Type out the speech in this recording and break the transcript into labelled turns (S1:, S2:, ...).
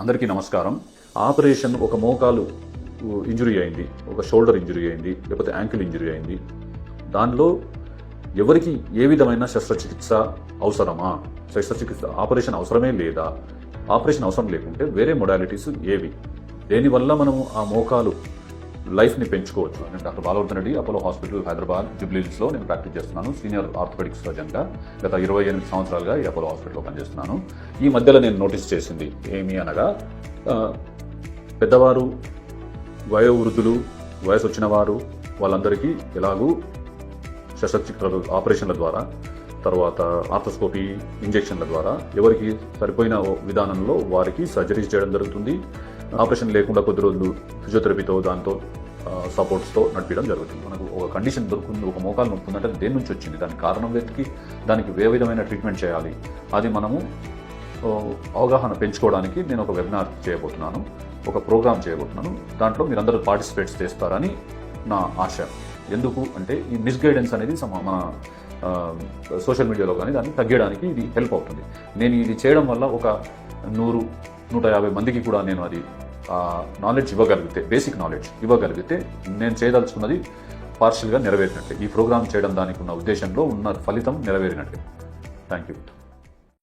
S1: అందరికీ నమస్కారం. ఆపరేషన్ ఒక మోకాలు ఇంజురీ అయింది, ఒక షోల్డర్ ఇంజురీ అయింది, లేకపోతే యాంకిల్ ఇంజురీ అయింది. దానిలో ఎవరికి ఏ విధమైన శస్త్రచికిత్స అవసరమా, ఆపరేషన్ అవసరమే లేదా, ఆపరేషన్ అవసరం లేకుంటే వేరే మొడాలిటీస్ ఏవి, దేనివల్ల మనము ఆ మోకాలు లైఫ్ని పెంచుకోవచ్చు. నేను doctor Balavardhan Reddy, Apollo hospital Hyderabad జూబ్లీహిల్స్లో నేను ప్రాక్టీస్ చేస్తున్నాను. సీనియర్ ఆర్థోపెడిక్ సర్జన్గా గత 28 సంవత్సరాలుగా ఈ అపోలో హాస్పిటల్లో పనిచేస్తున్నాను. ఈ మధ్యలో నేను నోటీస్ చేసింది ఏమి అనగా, పెద్దవారు, వయోవృద్ధులు, వయసు వచ్చిన వారు వాళ్ళందరికీ ఎలాగూ శస్త్రచికిత్సలు, ఆపరేషన్ల ద్వారా, తర్వాత ఆర్థోస్కోపీ, ఇంజెక్షన్ల ద్వారా ఎవరికి సరిపోయిన విధానంలో వారికి సర్జరీస్ చేయడం జరుగుతుంది. ఆపరేషన్ లేకుండా కొద్ది రోజులు ఫిజియోథెరపీతో, దాంతో సపోర్ట్స్తో నడిపించడం జరుగుతుంది. మనకు ఒక కండిషన్ దొరుకుతుంది, ఒక మోకాలు నొప్పి ఉందంటే దేని నుంచి వచ్చింది, దానికి కారణం వెతికి దానికి ఏ విధమైన ట్రీట్మెంట్ చేయాలి, అది మనము అవగాహన పెంచుకోవడానికి నేను ఒక వెబినార్ చేయబోతున్నాను, ఒక ప్రోగ్రామ్ చేయబోతున్నాను. దాంట్లో మీరందరూ పార్టిసిపేట్స్ చేస్తారని నా ఆశ. ఎందుకు అంటే ఈ మిస్గైడెన్స్ అనేది మన సోషల్ మీడియాలో కానీ దాన్ని తగ్గడానికి ఇది హెల్ప్ అవుతుంది. నేను ఇది చేయడం వల్ల ఒక 100-150 మందికి కూడా నేను అది నాలెడ్జ్ ఇవ్వగలిగితే, బేసిక్ నాలెడ్జ్ ఇవ్వగలిగితే నేను చేయదలుచుకున్నది పార్షియల్గా నెరవేరినట్టే. ఈ ప్రోగ్రామ్ చేయడం దానికి ఉన్న ఉద్దేశంలో ఉన్న ఫలితం నెరవేరినట్టే. Thank you.